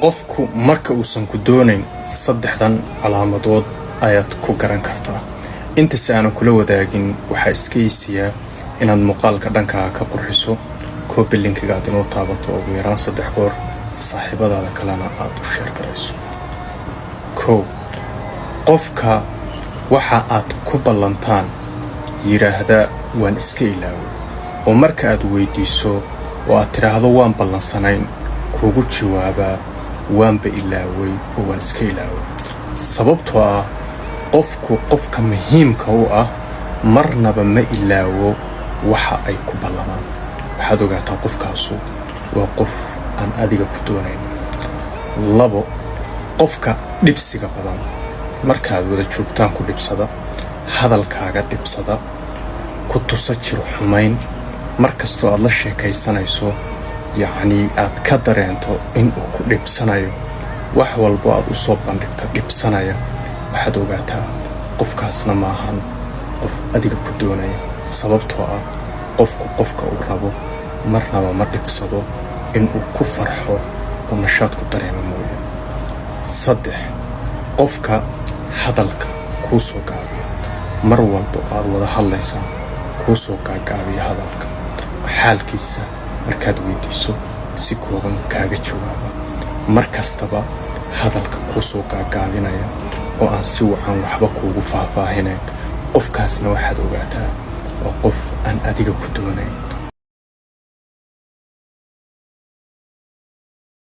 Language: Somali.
qofku marka uusan ku doonayn saddexdan calaamadood ayaad ku garan kartaa. inta si aan kula wadaagin waxa iska yisiya inaad muuqaalka dhankaaga ka qurxiso, copy linkiga aad inoo taabato ugu yaraan 3 goor, saaxiibadaada kalena aad u share garayso. qofka waxa aad ku ballantaan yiraahda waan iska ilaaway, oo marka aad weydiiso oo aad tiraahdo waan ballansanayn kuugu jawaaba waanba ilaaway oo waan iska ilaaway. sababtoo ah qofka muhiimka u ah marnaba ma ilaawo waxa ay ku ballamaan. waxaad ogaataa qofkaasu waa qof aan adiga ku doonayn. 2 qofka dhibsiga badan markaad wada joogtaan ku dhibsada, hadalkaaga dhibsada, ku tusa jiro xumayn, markastoo aad la sheekaysanayso yacni aad ka dareento inuu ku dhibsanayo, wax walbo aad u soo bandhigta dhibsanaya, waxaad ogaataa qofkaasna maahan qof adiga ku doonaya. sababtoo ah qofka uu rabo marnaba ma dhibsado inuu ku farxo oo nashaad ku dareemo mooye. 3 qofka hadalka kuu soo gaabiya, mar walbo aad wada hadlaysaan kuu soo gaabiya hadalka, xaalkiisa markaad weydiiso si kooban kaaga jawaaba, markastaba hadalka kuu soo gaabinaya oo aan si wacan waxba kuugu faahfaahinayn, qofkaasna waxaad ogaataa waa qof aan adiga ku doonayn.